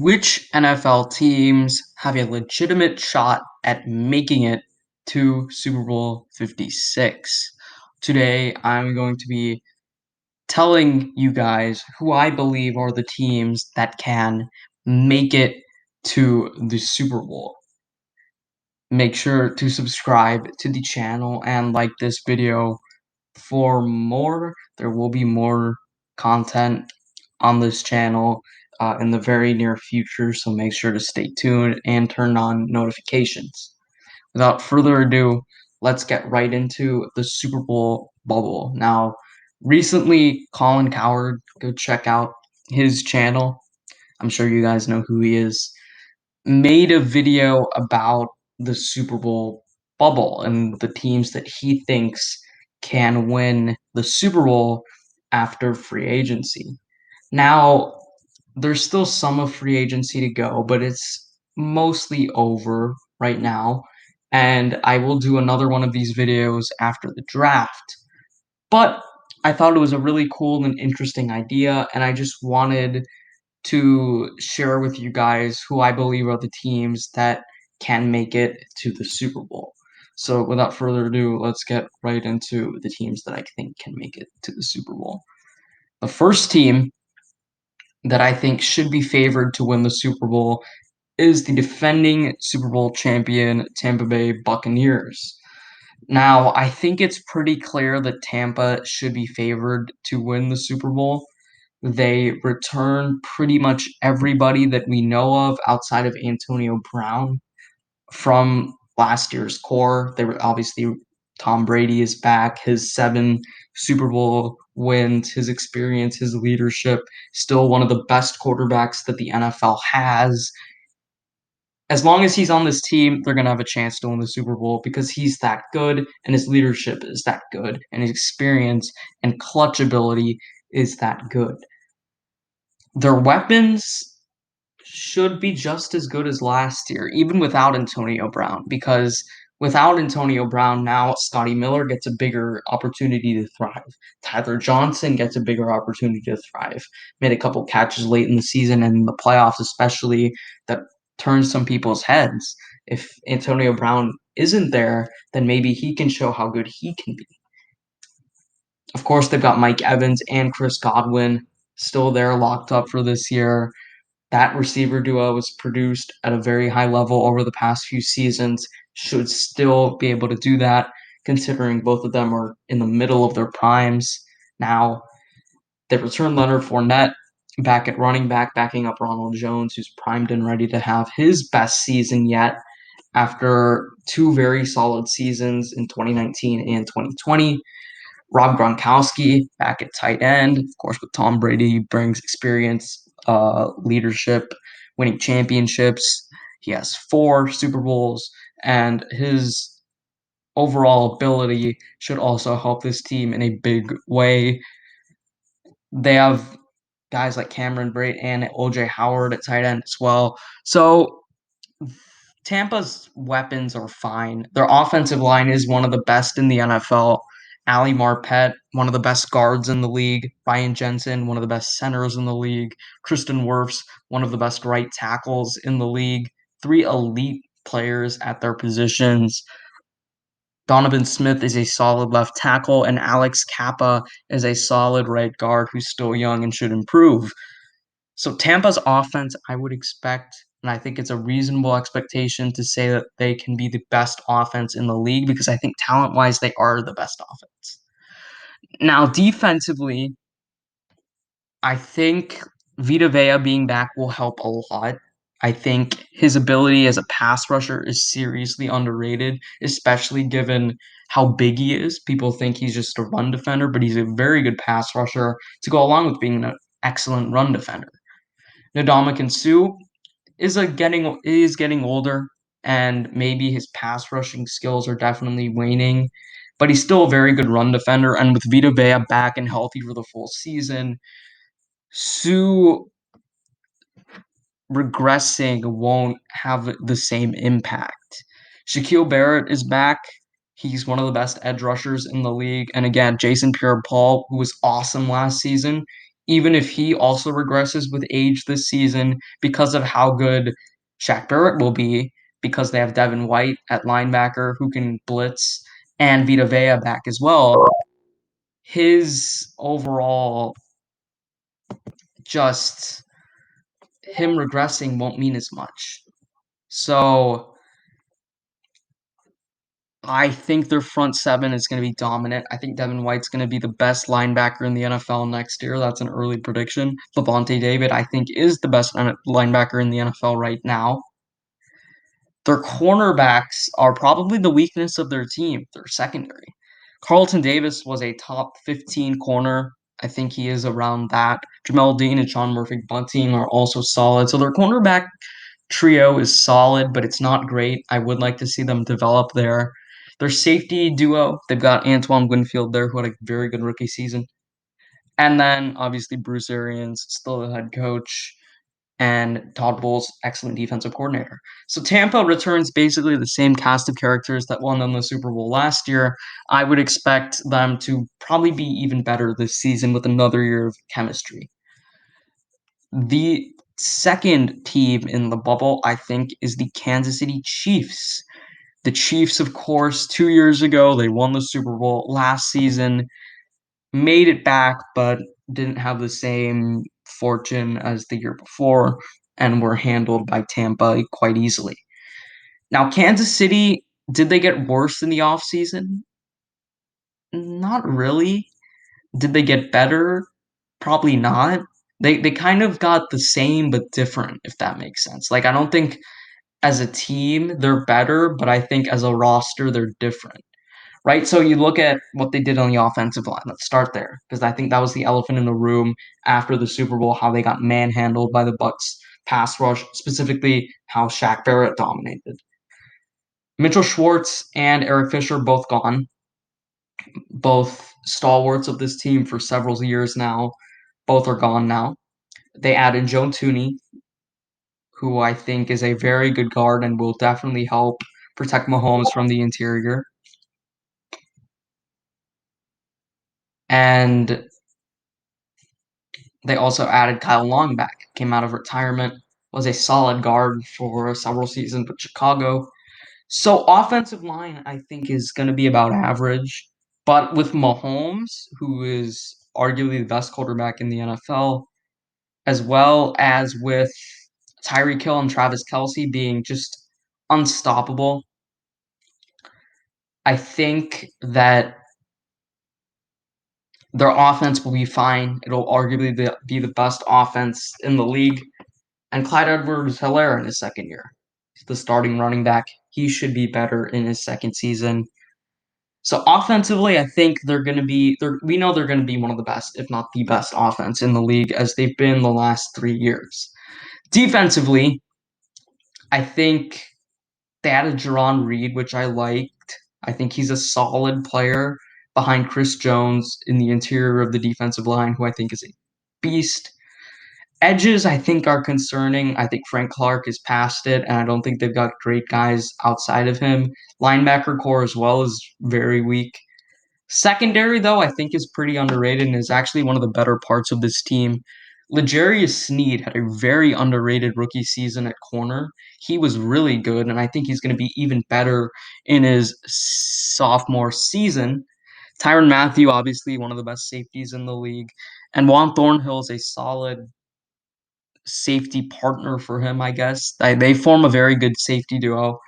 Which NFL teams have a legitimate shot at making it to Super Bowl 56? Today, I'm going to be telling you guys who I believe are the teams that can make it to the Super Bowl. Make sure to subscribe to the channel and like this video for more. There will be more content on this channel in the very near future, so make sure to stay tuned and turn on notifications. Without further ado, let's get right into the Super Bowl bubble. Now, recently, Colin Cowherd, go check out his channel. I'm sure you guys know who he is. Made a video about the Super Bowl bubble and the teams that he thinks can win the Super Bowl after free agency. Now, there's still some of free agency to go, but it's mostly over right now. And I will do another one of these videos after the draft. But I thought it was a really cool and interesting idea, and I just wanted to share with you guys who I believe are the teams that can make it to the Super Bowl. So, without further ado, let's get right into the teams that I think can make it to the Super Bowl. The first team that I think should be favored to win the Super Bowl is the defending Super Bowl champion Tampa Bay Buccaneers. Now, I think it's pretty clear that Tampa should be favored to win the Super Bowl. They return pretty much everybody that we know of outside of Antonio Brown from last year's core. They were obviously Tom Brady is back, his 7 Super Bowl wins, his experience, his leadership, still one of the best quarterbacks that the NFL has. As long as he's on this team, they're going to have a chance to win the Super Bowl because he's that good and his leadership is that good and his experience and clutch ability is that good. Their weapons should be just as good as last year, even without Antonio Brown, because without Antonio Brown, now Scotty Miller gets a bigger opportunity to thrive. Tyler Johnson gets a bigger opportunity to thrive. Made a couple catches late in the season and in the playoffs, especially, that turned some people's heads. If Antonio Brown isn't there, then maybe he can show how good he can be. Of course, they've got Mike Evans and Chris Godwin still there, locked up for this year. That receiver duo was produced at a very high level over the past few seasons, should still be able to do that, considering both of them are in the middle of their primes. Now, they return Leonard Fournette back at running back, backing up Ronald Jones, who's primed and ready to have his best season yet after 2 very solid seasons in 2019 and 2020. Rob Gronkowski back at tight end. Of course, with Tom Brady, brings experience, leadership, winning championships. He has 4 Super Bowls, and his overall ability should also help this team in a big way. They have guys like Cameron Brate and OJ Howard at tight end as well. So Tampa's weapons are fine. Their offensive line is one of the best in the NFL. Ali Marpet, one of the best guards in the league. Ryan Jensen, one of the best centers in the league. Kristen Wirfs, one of the best right tackles in the league. 3 elite players at their positions. Donovan Smith is a solid left tackle, and Alex Kappa is a solid right guard who's still young and should improve. So Tampa's offense, I would expect, and I think it's a reasonable expectation to say that they can be the best offense in the league because I think talent-wise they are the best offense. Now, defensively, I think Vita Vea being back will help a lot. I think his ability as a pass rusher is seriously underrated, especially given how big he is. People think he's just a run defender, but he's a very good pass rusher to go along with being an excellent run defender. Ndamukong Suh is getting older, and maybe his pass rushing skills are definitely waning, but he's still a very good run defender. And with Vita Vea back and healthy for the full season, Suh regressing won't have the same impact. Shaquille Barrett is back. He's one of the best edge rushers in the league. And again, Jason Pierre-Paul, who was awesome last season, even if he also regresses with age this season because of how good Shaq Barrett will be, because they have Devin White at linebacker who can blitz and Vita Vea back as well. His overall just him regressing won't mean as much. So I think their front seven is going to be dominant. I think Devin White's going to be the best linebacker in the NFL next year. That's an early prediction. Lavonte David, I think, is the best linebacker in the NFL right now. Their cornerbacks are probably the weakness of their team, their secondary. Carlton Davis was a top 15 corner. I think he is around that. Jamel Dean and Sean Murphy Bunting are also solid. So their cornerback trio is solid, but it's not great. I would like to see them develop there. Their safety duo, they've got Antoine Winfield there, who had a very good rookie season. And then obviously Bruce Arians, still the head coach, and Todd Bowles, excellent defensive coordinator. So Tampa returns basically the same cast of characters that won them the Super Bowl last year. I would expect them to probably be even better this season with another year of chemistry. The second team in the bubble, I think, is the Kansas City Chiefs. The Chiefs, of course, 2 years ago, they won the Super Bowl. Last season, made it back, but didn't have the same fortune as the year before and were handled by Tampa quite easily. Now, Kansas City, did they get worse in the offseason? Not really. Did they get better? Probably not. They kind of got the same but different, if that makes sense. Like I don't think as a team they're better, but I think as a roster they're different. Right? So you look at what they did on the offensive line. Let's start there because I think that was the elephant in the room after the Super Bowl, how they got manhandled by the Bucks pass rush, specifically how Shaq Barrett dominated. Mitchell Schwartz and Eric Fisher both gone, both stalwarts of this team for several years now. Both are gone now. They added Joe Tooney, who I think is a very good guard and will definitely help protect Mahomes from the interior. And they also added Kyle Long back, came out of retirement, was a solid guard for several seasons with Chicago. So offensive line, I think, is going to be about average. But with Mahomes, who is arguably the best quarterback in the NFL, as well as with Tyreek Hill and Travis Kelce being just unstoppable, I think that their offense will be fine. It'll arguably be the best offense in the league. And Clyde Edwards-Helaire in his second year. He's the starting running back. He should be better in his second season. So offensively, I think they're going to be. We know they're going to be one of the best, if not the best, offense in the league as they've been the last 3 years. Defensively, I think they added Jarran Reed, which I liked. I think he's a solid player behind Chris Jones in the interior of the defensive line, who I think is a beast. Edges, I think, are concerning. I think Frank Clark is past it, and I don't think they've got great guys outside of him. Linebacker core as well is very weak. Secondary, though, I think is pretty underrated and is actually one of the better parts of this team. L'Jarius Sneed had a very underrated rookie season at corner. He was really good, and I think he's going to be even better in his sophomore season. Tyrann Mathieu, obviously one of the best safeties in the league, and Juan Thornhill is a solid safety partner for him, I guess. They form a very good safety duo.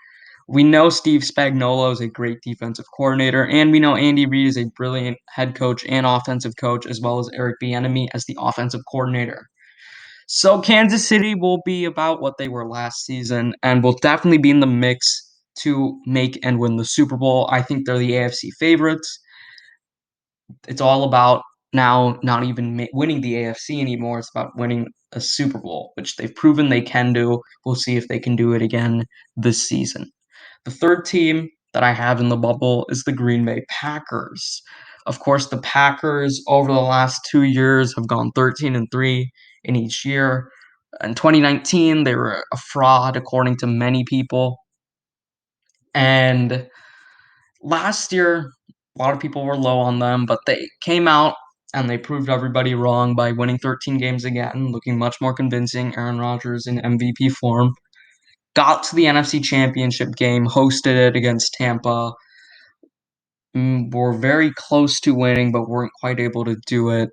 We know Steve Spagnuolo is a great defensive coordinator, and we know Andy Reid is a brilliant head coach and offensive coach, as well as Eric Bieniemy as the offensive coordinator. So Kansas City will be about what they were last season, and will definitely be in the mix to make and win the Super Bowl. I think they're the AFC favorites. It's all about now not even winning the AFC anymore. It's about winning a Super Bowl, which they've proven they can do. We'll see if they can do it again this season. The third team that I have in the bubble is the Green Bay Packers. Of course, the Packers over the last 2 years have gone 13-3 in each year. In 2019, they were a fraud, according to many people. And last year, a lot of people were low on them, but they came out and they proved everybody wrong by winning 13 games again, looking much more convincing. Aaron Rodgers in MVP form. Got to the NFC Championship game, hosted it against Tampa. Were very close to winning, but weren't quite able to do it.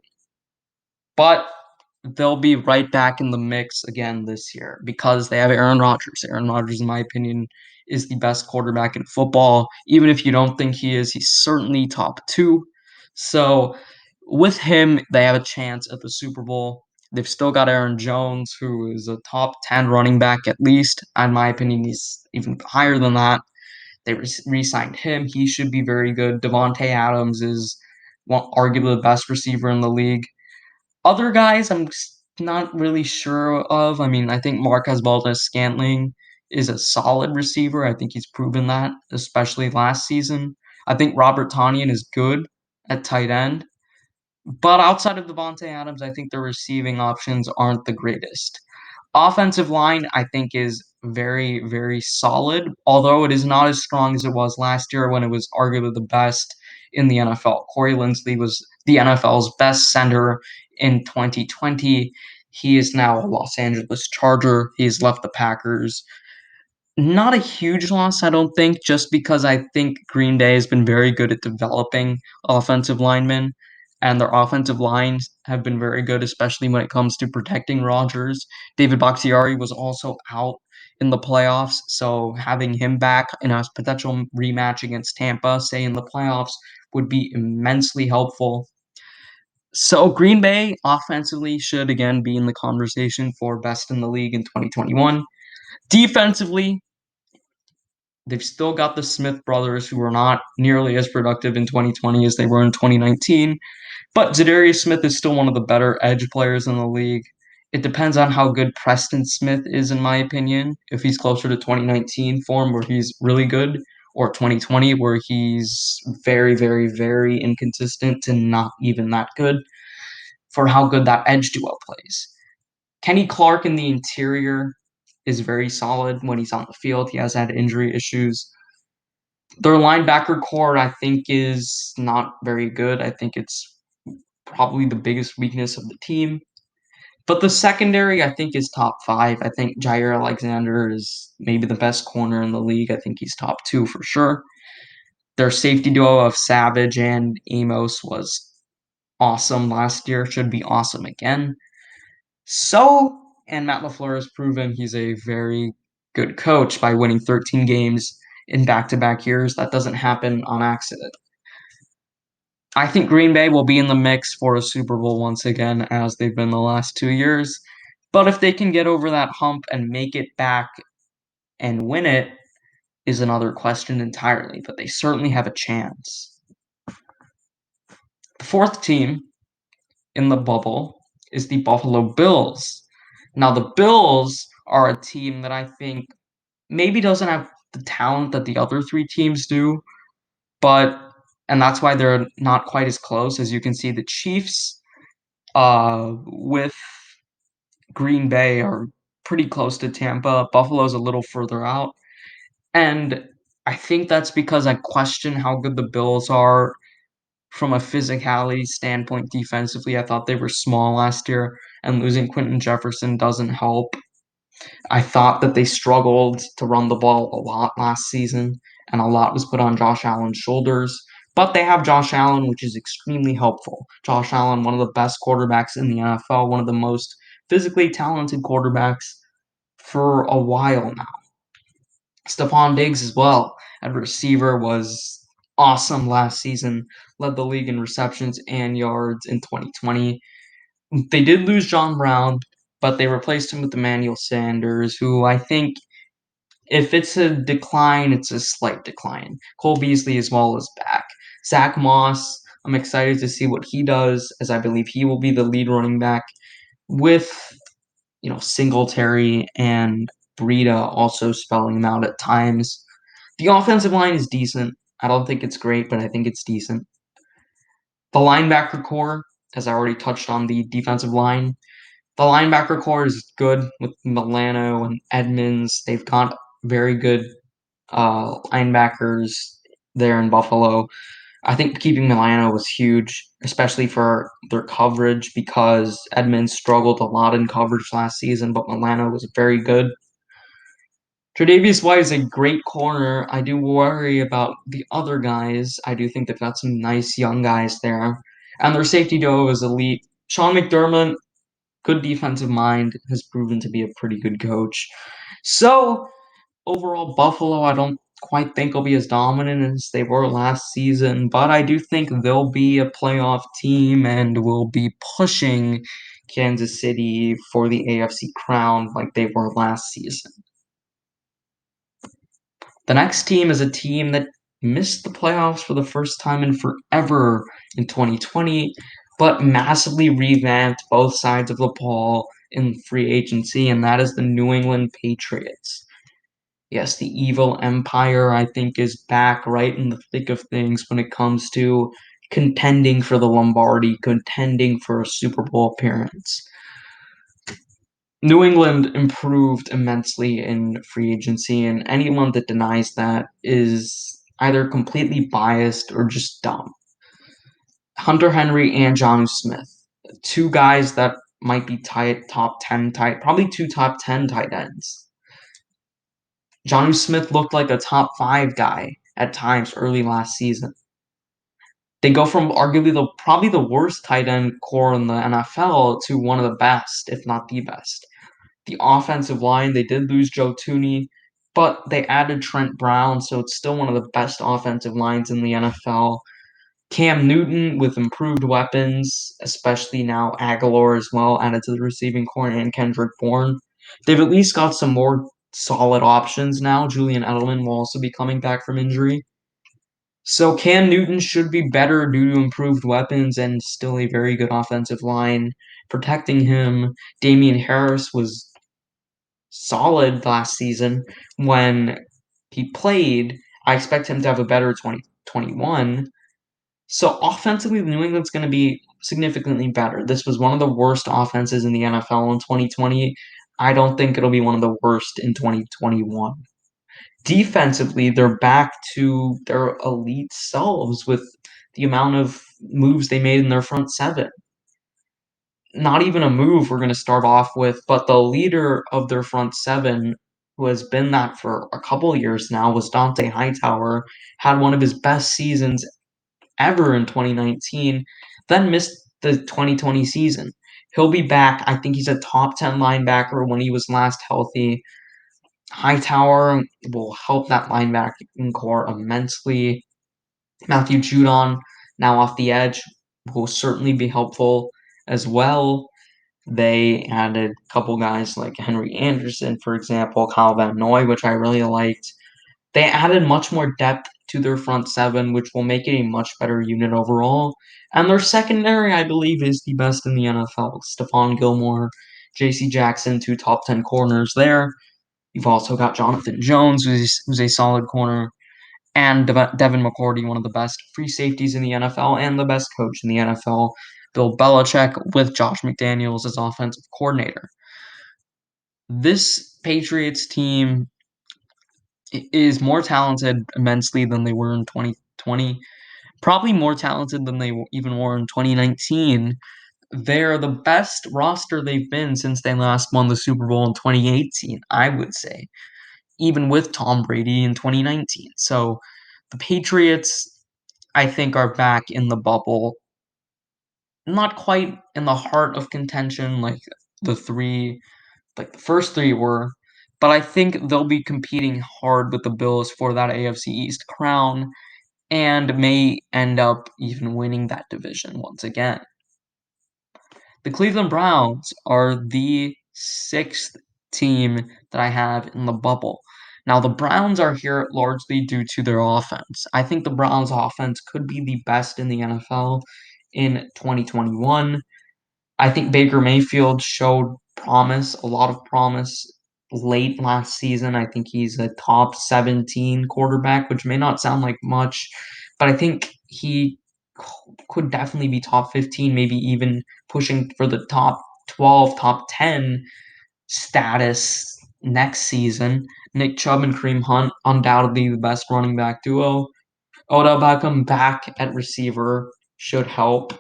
But they'll be right back in the mix again this year because they have Aaron Rodgers. Aaron Rodgers, in my opinion, is the best quarterback in football. Even if you don't think he is, he's certainly top two. So with him, they have a chance at the Super Bowl. They've still got Aaron Jones, who is a top 10 running back at least. In my opinion, he's even higher than that. They re signed him. He should be very good. Devontae Adams is arguably the best receiver in the league. Other guys, I'm just not really sure of. I mean, I think Marquez Valdes-Scantling is a solid receiver. I think he's proven that, especially last season. I think Robert Tonyan is good at tight end. But outside of Devontae Adams, I think the receiving options aren't the greatest. Offensive line, I think, is very, very solid, although it is not as strong as it was last year when it was arguably the best in the NFL. Corey Linsley was the NFL's best center in 2020. He is now a Los Angeles Charger. He's left the Packers. Not a huge loss, I don't think, just because I think Green Bay has been very good at developing offensive linemen, and their offensive lines have been very good, especially when it comes to protecting Rodgers. David Bakhtiari was also out in the playoffs, so having him back in a potential rematch against Tampa, say in the playoffs, would be immensely helpful. So Green Bay offensively should again be in the conversation for best in the league in 2021. Defensively, they've still got the Smith brothers, who were not nearly as productive in 2020 as they were in 2019. But Za'Darius Smith is still one of the better edge players in the league. It depends on how good Preston Smith is, in my opinion. If he's closer to 2019 form, where he's really good, or 2020, where he's very, very, very inconsistent to not even that good, for how good that edge duo plays. Kenny Clark in the interior is very solid when he's on the field. He has had injury issues. Their linebacker core, I think, is not very good. I think it's probably the biggest weakness of the team. But the secondary, I think, is top five. I think Jaire Alexander is maybe the best corner in the league. I think he's top two for sure. Their safety duo of Savage and Amos was awesome last year, should be awesome again. And Matt LaFleur has proven he's a very good coach by winning 13 games in back to back years. That doesn't happen on accident. I think Green Bay will be in the mix for a Super Bowl once again, as they've been the last 2 years. But if they can get over that hump and make it back and win it, is another question entirely. But they certainly have a chance. The fourth team in the bubble is the Buffalo Bills. Now, the Bills are a team that I think maybe doesn't have the talent that the other three teams do, but and that's why they're not quite as close. As you can see, the Chiefs with Green Bay are pretty close to Tampa. Buffalo's a little further out. And I think that's because I question how good the Bills are from a physicality standpoint defensively. I thought they were small last year, and losing Quentin Jefferson doesn't help. I thought that they struggled to run the ball a lot last season, and a lot was put on Josh Allen's shoulders. But they have Josh Allen, which is extremely helpful. Josh Allen, one of the best quarterbacks in the NFL, one of the most physically talented quarterbacks for a while now. Stephon Diggs as well at receiver was awesome last season, led the league in receptions and yards in 2020. They did lose John Brown, but they replaced him with Emmanuel Sanders, who I think if it's a decline, it's a slight decline. Cole Beasley as well is back. Zach Moss, I'm excited to see what he does, as I believe he will be the lead running back with Singletary and Breida also spelling him out at times. The offensive line is decent. I don't think it's great, but I think it's decent. The linebacker core, as I already touched on the defensive line, the linebacker core is good with Milano and Edmonds. They've got very good linebackers there in Buffalo. I think keeping Milano was huge, especially for their coverage because Edmonds struggled a lot in coverage last season, but Milano was very good. Tre'Davious White is a great corner. I do worry about the other guys. I do think they've got some nice young guys there. And their safety duo is elite. Sean McDermott, good defensive mind, has proven to be a pretty good coach. So, overall, Buffalo, I don't quite think will be as dominant as they were last season, but I do think they'll be a playoff team and will be pushing Kansas City for the AFC crown like they were last season. The next team is a team that missed the playoffs for the first time in forever in 2020, but massively revamped both sides of the ball in free agency, and that is the New England Patriots. Yes, the evil empire, I think, is back right in the thick of things when it comes to contending for the Lombardi, contending for a Super Bowl appearance. New England improved immensely in free agency, and anyone that denies that is either completely biased or just dumb. Hunter Henry and Jonnu Smith, two guys that might be top 10 tight, probably two top 10 tight ends. Jonnu Smith looked like a top 5 guy at times early last season. They go from arguably probably the worst tight end core in the NFL to one of the best, if not the best. The offensive line, they did lose Joe Thuney, but they added Trent Brown, so it's still one of the best offensive lines in the NFL. Cam Newton with improved weapons, especially now Aguilar as well, added to the receiving core, and Kendrick Bourne. They've at least got some more solid options now. Julian Edelman will also be coming back from injury. So Cam Newton should be better due to improved weapons and still a very good offensive line protecting him. Damian Harris was solid last season when he played. I expect him to have a better 2021. So offensively, New England's going to be significantly better. This was one of the worst offenses in the NFL in 2020. I don't think it'll be one of the worst in 2021. Defensively, they're back to their elite selves with the amount of moves they made in their front seven. Not even a move we're going to start off with, but the leader of their front seven, who has been that for a couple years now, was Dante Hightower, had one of his best seasons ever in 2019, then missed the 2020 season. He'll be back. I think he's a top 10 linebacker when he was last healthy. Hightower will help that linebacking core immensely. Matthew Judon, now off the edge, will certainly be helpful as well. They added a couple guys like Henry Anderson, for example, Kyle Van Noy, which I really liked. They added much more depth to their front seven, which will make it a much better unit overall. And their secondary, I believe, is the best in the NFL. Stephon Gilmore, J.C. Jackson, two top 10 corners there. You've also got Jonathan Jones, who's a solid corner, and Devin McCourty, one of the best free safeties in the NFL and the best coach in the NFL. Bill Belichick with Josh McDaniels as offensive coordinator. This Patriots team is more talented immensely than they were in 2020. Probably more talented than they even were in 2019. They're the best roster they've been since they last won the Super Bowl in 2018, I would say, even with Tom Brady in 2019. So the Patriots, I think, are back in the bubble. Not quite in the heart of contention the three, like the first three were, but I think they'll be competing hard with the Bills for that AFC East crown and may end up even winning that division once again. The Cleveland Browns are the sixth team that I have in the bubble. Now, the Browns are here largely due to their offense. I think the Browns' offense could be the best in the NFL in 2021. I think Baker Mayfield showed promise, a lot of promise late last season. I think he's a top 17 quarterback, which may not sound like much, but I think he could definitely be top 15, maybe even pushing for the top 12, top 10 status next season. Nick Chubb and Kareem Hunt, undoubtedly the best running back duo. Odell Beckham back at receiver should help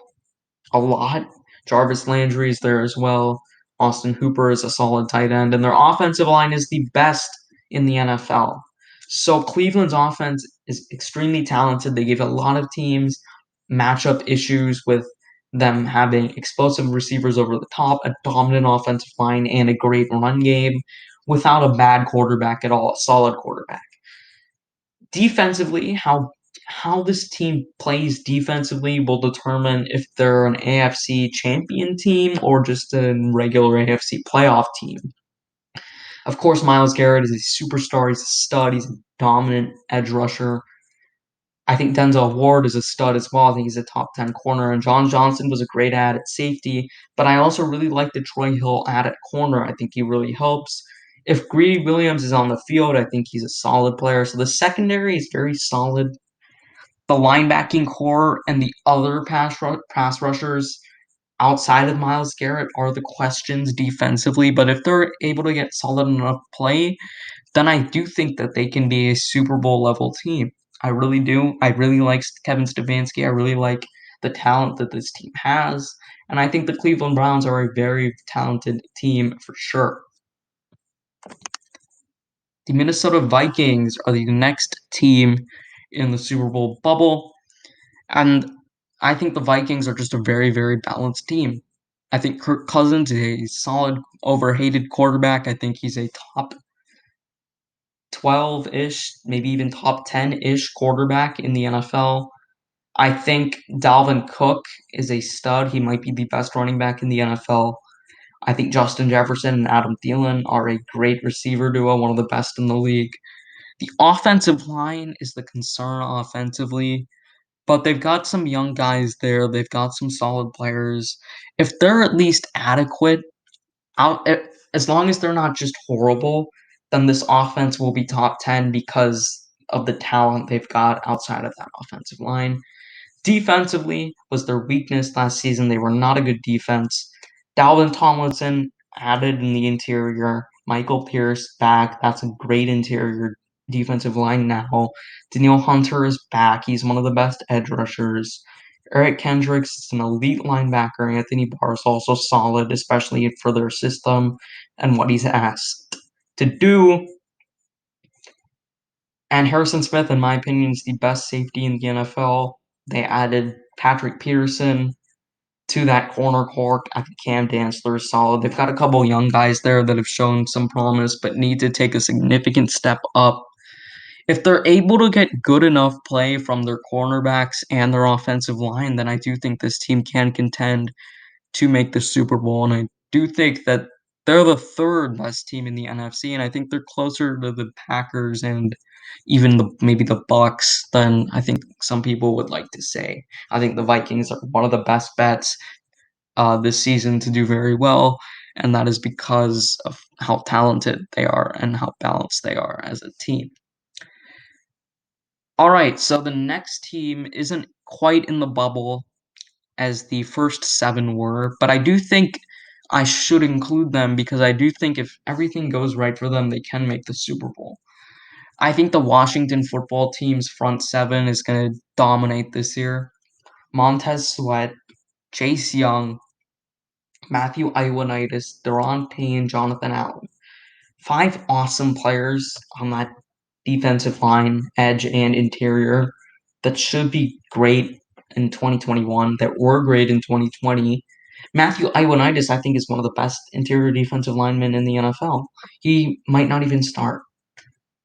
a lot. Jarvis Landry is there as well. Austin Hooper is a solid tight end, and their offensive line is the best in the NFL. So Cleveland's offense is extremely talented. They gave a lot of teams matchup issues with them having explosive receivers over the top, a dominant offensive line, and a great run game without a bad quarterback at all, a solid quarterback. Defensively, how this team plays defensively will determine if they're an AFC champion team or just a regular AFC playoff team. Of course, Myles Garrett is a superstar. He's a stud. He's a dominant edge rusher. I think Denzel Ward is a stud as well. I think he's a top 10 corner. And John Johnson was a great ad at safety. But I also really like the Troy Hill ad at corner. I think he really helps. If Greedy Williams is on the field, I think he's a solid player. So the secondary is very solid. The linebacking core and the other pass rushers outside of Myles Garrett are the questions defensively. But if they're able to get solid enough play, then I do think that they can be a Super Bowl level team. I really do. I really like Kevin Stefanski. I really like the talent that this team has. And I think the Cleveland Browns are a very talented team for sure. The Minnesota Vikings are the next team in the Super Bowl bubble. And I think the Vikings are just a very, very balanced team. I think Kirk Cousins is a solid, overhated quarterback. I think he's a top 12-ish, maybe even top 10-ish quarterback in the NFL. I think Dalvin Cook is a stud. He might be the best running back in the NFL. I think Justin Jefferson and Adam Thielen are a great receiver duo, one of the best in the league. The offensive line is the concern offensively, but they've got some young guys there. They've got some solid players. If they're at least adequate, as long as they're not just horrible, then this offense will be top 10 because of the talent they've got outside of that offensive line. Defensively was their weakness last season. They were not a good defense. Dalvin Tomlinson added in the interior. Michael Pierce back. That's a great interior defensive line now. Danielle Hunter is back. He's one of the best edge rushers. Eric Kendricks is an elite linebacker. Anthony Barr is also solid, especially for their system and what he's asked to do. And Harrison Smith, in my opinion, is the best safety in the NFL. They added Patrick Peterson to that corner court. I think Cam Dantzler is solid. They've got a couple young guys there that have shown some promise, but need to take a significant step up. If they're able to get good enough play from their cornerbacks and their offensive line, then I do think this team can contend to make the Super Bowl. And I do think that they're the third best team in the NFC, and I think they're closer to the Packers and even maybe the Bucks than I think some people would like to say. I think the Vikings are one of the best bets this season to do very well, and that is because of how talented they are and how balanced they are as a team. All right, so the next team isn't quite in the bubble as the first seven were, but I do think I should include them because I do think if everything goes right for them, they can make the Super Bowl. I think the Washington football team's front seven is going to dominate this year. Montez Sweat, Chase Young, Matthew Ioannidis, Deron Payne, Jonathan Allen. Five awesome players on that defensive line, edge, and interior that should be great in 2021, that were great in 2020. Matthew Ioannidis, I think, is one of the best interior defensive linemen in the NFL. He might not even start,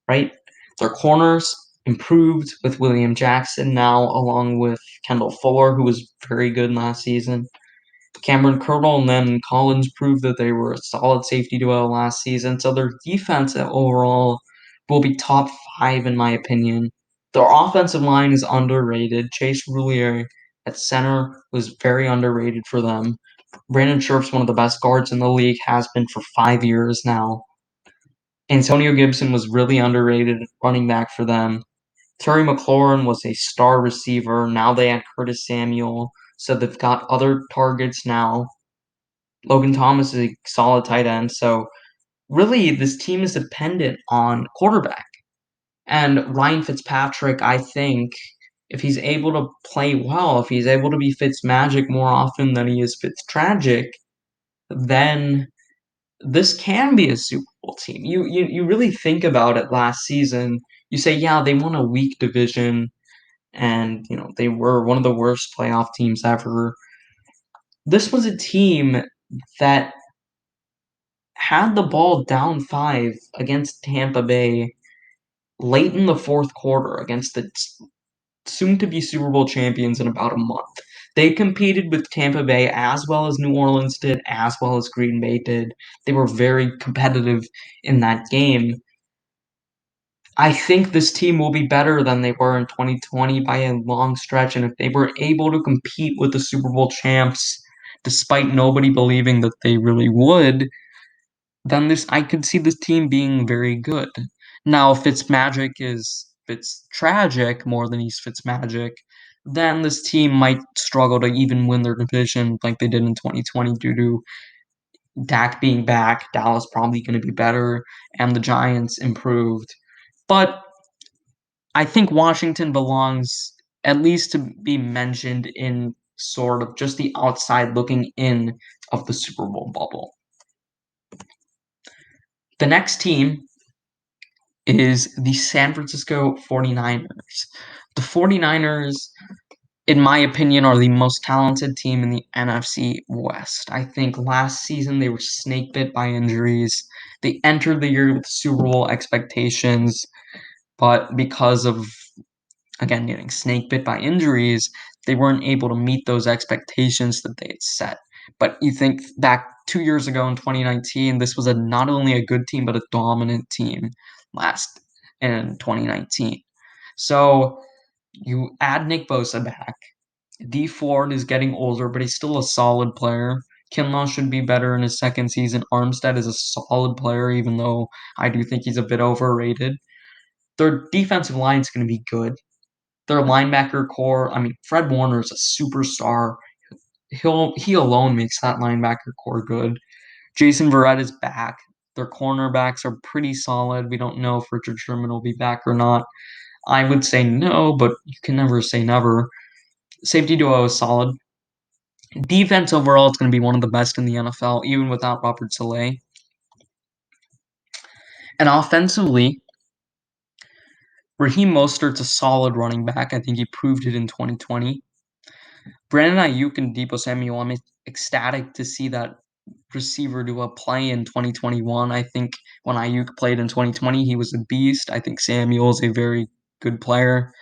right? Their corners improved with William Jackson now, along with Kendall Fuller, who was very good last season. Cameron Curl and then Collins proved that they were a solid safety duo last season. So their defense overall will be top five, in my opinion. Their offensive line is underrated. Chase Roulier at center was very underrated for them. Brandon Scherf's one of the best guards in the league, has been for 5 years now. Antonio Gibson was really underrated running back for them. Terry McLaurin was a star receiver. Now they had Curtis Samuel. So they've got other targets now. Logan Thomas is a solid tight end. So really, this team is dependent on quarterback. And Ryan Fitzpatrick, I think, if he's able to play well, if he's able to be Fitzmagic more often than he is Fitztragic, then this can be a Super Bowl team. You really think about it last season. You say, yeah, they won a weak division and they were one of the worst playoff teams ever. This was a team that had the ball down 5 against Tampa Bay late in the fourth quarter against the soon to be Super Bowl champions in about a month. They competed with Tampa Bay as well as New Orleans did, as well as Green Bay did. They were very competitive in that game. I think this team will be better than they were in 2020 by a long stretch. And if they were able to compete with the Super Bowl champs, despite nobody believing that they really would, then this I could see this team being very good. Now, if Fitz tragic more than he's Fitzmagic, then this team might struggle to even win their division like they did in 2020 due to Dak being back. Dallas probably going to be better, and the Giants improved. But I think Washington belongs at least to be mentioned in sort of just the outside looking in of the Super Bowl bubble. The next team is the San Francisco 49ers. The 49ers, in my opinion, are the most talented team in the NFC West. I think last season they were snake bit by injuries. They entered the year with Super Bowl expectations, but because of, again, getting snake bit by injuries, they weren't able to meet those expectations that they had set. But you think back 2 years ago in 2019, this was not only a good team, but a dominant team last in 2019. So you add Nick Bosa back. D Ford is getting older, but he's still a solid player. Kinlaw should be better in his second season. Armstead is a solid player, even though I do think he's a bit overrated. Their defensive line is going to be good. Their linebacker core, I mean, Fred Warner is a superstar. He alone makes that linebacker core good. Jason Verrett is back. Their cornerbacks are pretty solid. We don't know if Richard Sherman will be back or not. I would say no, but you can never say never. Safety duo is solid. Defense overall, it's going to be one of the best in the NFL, even without Robert Saleh. And offensively, Raheem Mostert's a solid running back. I think he proved it in 2020. Brandon Ayuk and Deebo Samuel, I'm ecstatic to see that receiver do a play in 2021. I think when Ayuk played in 2020, he was a beast. I think Samuel's a very good player.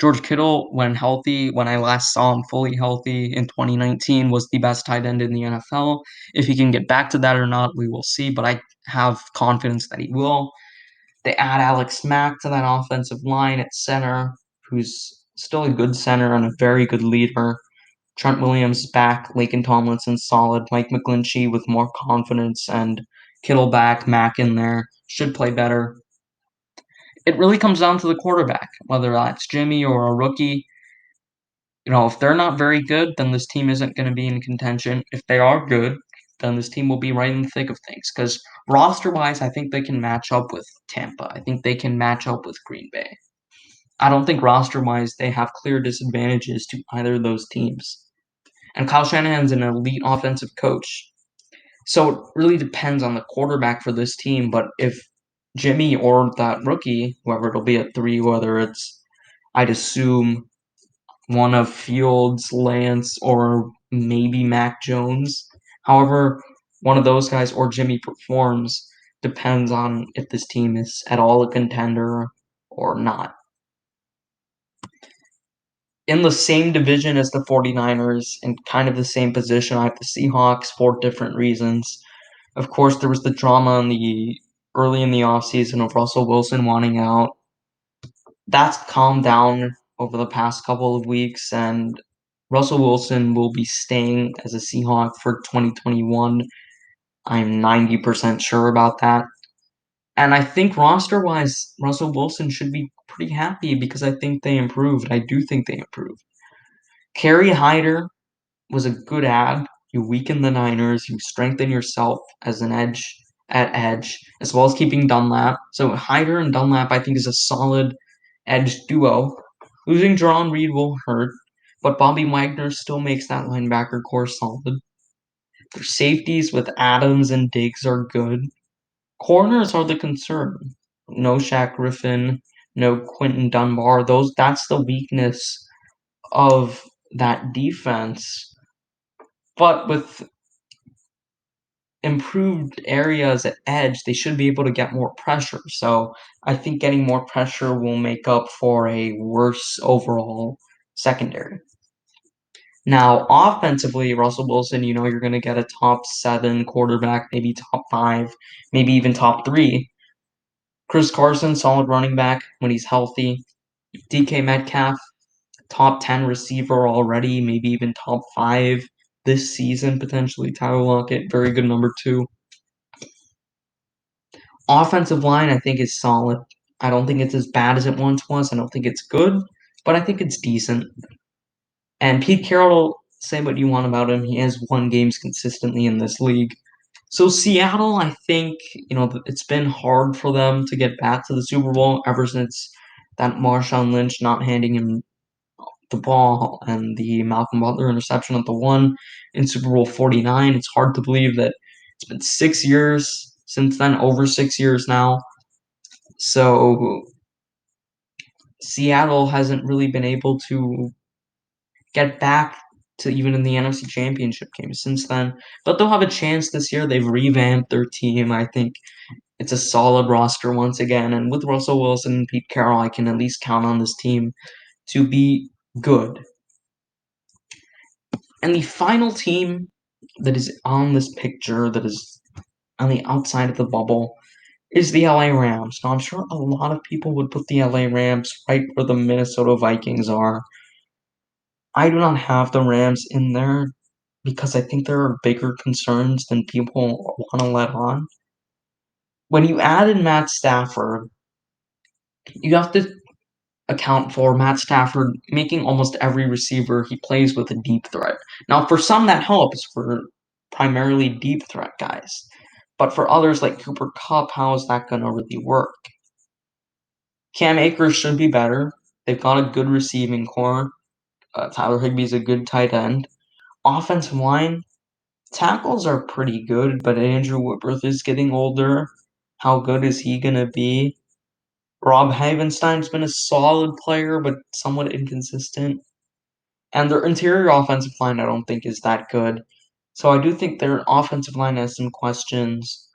George Kittle, when healthy, when I last saw him fully healthy in 2019, was the best tight end in the NFL. If he can get back to that or not, we will see, but I have confidence that he will. They add Alex Mack to that offensive line at center, who's still a good center and a very good leader. Trent Williams back, Laken Tomlinson solid, Mike McGlinchey with more confidence, and Kittle back, Mack in there should play better. It really comes down to the quarterback, whether that's Jimmy or a rookie. If they're not very good, then this team isn't going to be in contention. If they are good, then this team will be right in the thick of things. Because roster-wise, I think they can match up with Tampa. I think they can match up with Green Bay. I don't think roster-wise they have clear disadvantages to either of those teams. And Kyle Shanahan's an elite offensive coach. So it really depends on the quarterback for this team. But if Jimmy or that rookie, whoever it'll be at 3, whether it's, I'd assume, one of Fields, Lance, or maybe Mac Jones. However, one of those guys or Jimmy performs depends on if this team is at all a contender or not. In the same division as the 49ers and kind of the same position, I have the Seahawks for different reasons. Of course, there was the drama early in the offseason of Russell Wilson wanting out. That's calmed down over the past couple of weeks, and Russell Wilson will be staying as a Seahawk for 2021. I'm 90% sure about that. And I think roster wise, Russell Wilson should be pretty happy because I think they improved. I do think they improved. Kerry Hyder was a good ad. You weaken the Niners, you strengthen yourself as an edge, as well as keeping Dunlap. So Hyder and Dunlap, I think, is a solid edge duo. Losing Jaron Reed will hurt, but Bobby Wagner still makes that linebacker core solid. Their safeties with Adams and Diggs are good. Corners are the concern. No Shaq Griffin, no Quinton Dunbar. That's the weakness of that defense. But with improved areas at edge, they should be able to get more pressure. So I think getting more pressure will make up for a worse overall secondary. Now, offensively, Russell Wilson, you're going to get a top 7 quarterback, maybe top 5, maybe even top 3. Chris Carson, solid running back when he's healthy. DK Metcalf, top 10 receiver already, maybe even top 5 this season, potentially. Tyler Lockett, very good number 2. Offensive line, I think, is solid. I don't think it's as bad as it once was. I don't think it's good, but I think it's decent. And Pete Carroll, say what you want about him, he has won games consistently in this league. So Seattle, I think, it's been hard for them to get back to the Super Bowl ever since that Marshawn Lynch not handing him the ball and the Malcolm Butler interception at the one in Super Bowl 49. It's hard to believe that it's been 6 years since then, over 6 years now. So Seattle hasn't really been able to get back to even in the NFC Championship game since then. But they'll have a chance this year. They've revamped their team. I think it's a solid roster once again. And with Russell Wilson and Pete Carroll, I can at least count on this team to be good. And the final team that is on this picture, that is on the outside of the bubble, is the LA Rams. Now, I'm sure a lot of people would put the LA Rams right where the Minnesota Vikings are. I do not have the Rams in there because I think there are bigger concerns than people want to let on. When you add in Matt Stafford, you have to account for Matt Stafford making almost every receiver he plays with a deep threat. Now, for some, that helps for primarily deep threat guys. But for others like Cooper Kupp, how is that going to really work? Cam Akers should be better. They've got a good receiving core. Tyler Higbee's a good tight end. Offensive line, tackles are pretty good, but Andrew Whitworth is getting older. How good is he going to be? Rob Havenstein's been a solid player, but somewhat inconsistent. And their interior offensive line, I don't think, is that good. So I do think their offensive line has some questions.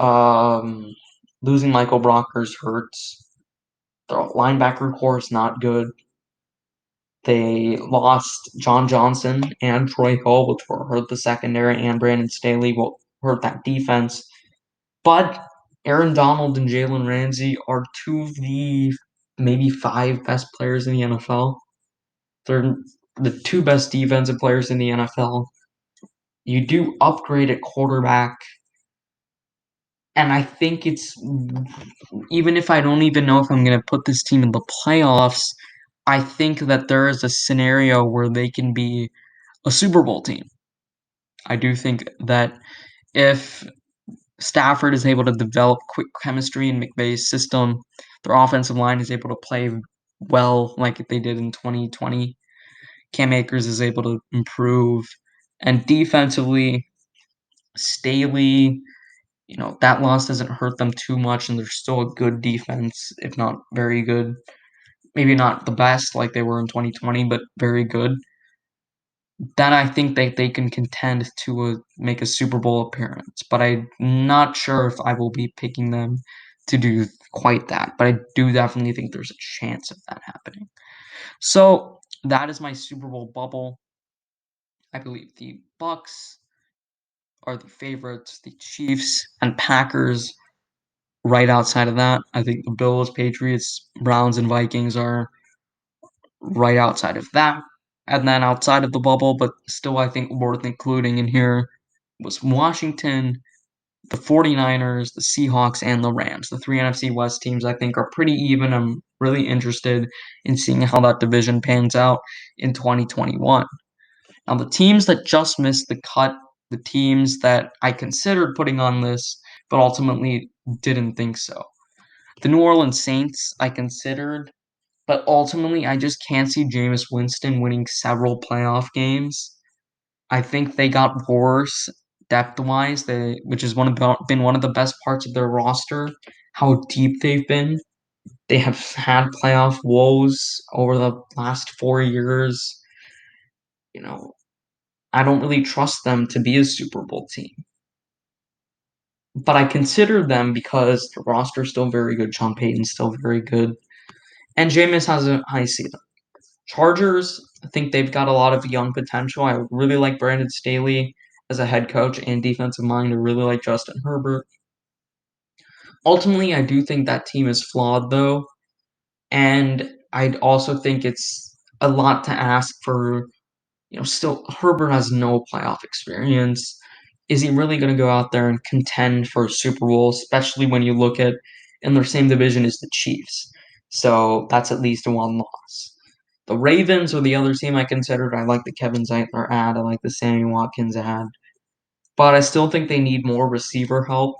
Losing Michael Brockers hurts. Their linebacker core is not good. They lost John Johnson and Troy Hill, which will hurt the secondary, and Brandon Staley will hurt that defense. But Aaron Donald and Jalen Ramsey are two of the maybe 5 best players in the NFL. They're the 2 best defensive players in the NFL. You do upgrade at quarterback, and I think it's, even if I don't even know if I'm going to put this team in the playoffs, I think that there is a scenario where they can be a Super Bowl team. I do think that if Stafford is able to develop quick chemistry in McVay's system, their offensive line is able to play well like they did in 2020. Cam Akers is able to improve. And defensively, Staley, that loss doesn't hurt them too much, and they're still a good defense, if not very good. Maybe not the best like they were in 2020, but very good. Then I think that they can contend to make a Super Bowl appearance, but I'm not sure if I will be picking them to do quite that. But I do definitely think there's a chance of that happening. So that is my Super Bowl bubble. I believe the Bucks are the favorites, the Chiefs and Packers right outside of that. I think the Bills, Patriots, Browns, and Vikings are right outside of that. And then outside of the bubble, but still I think worth including in here, was Washington, the 49ers, the Seahawks, and the Rams. The 3 NFC West teams I think are pretty even. I'm really interested in seeing how that division pans out in 2021. Now, the teams that just missed the cut, the teams that I considered putting on this, but ultimately didn't think so. The New Orleans Saints, I considered but ultimately, I just can't see Jameis Winston winning several playoff games. I think they got worse depth-wise, which is been one of the best parts of their roster, how deep they've been. They have had playoff woes over the last 4 years. You know, I don't really trust them to be a Super Bowl team. But I consider them because the roster's still very good. Sean Payton's still very good. And Jameis has a high ceiling. Chargers, I think they've got a lot of young potential. I really like Brandon Staley as a head coach and defensive mind. I really like Justin Herbert. Ultimately, I do think that team is flawed, though. And I'd also think it's a lot to ask for, still, Herbert has no playoff experience. Is he really going to go out there and contend for a Super Bowl, especially when you look at in their same division as the Chiefs? So that's at least a one loss. The Ravens are the other team I considered. I like the Kevin Zeitler ad. I like the Sammy Watkins ad. But I still think they need more receiver help.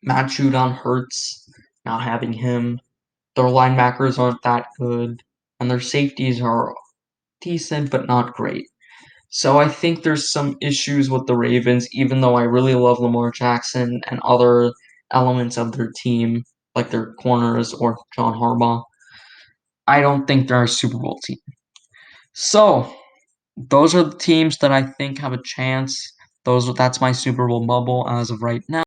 Matt Judon hurts not having him. Their linebackers aren't that good. And their safeties are decent but not great. So I think there's some issues with the Ravens, even though I really love Lamar Jackson and other elements of their team, like their corners or John Harbaugh. I don't think they're a Super Bowl team. So those are the teams that I think have a chance. That's my Super Bowl bubble as of right now.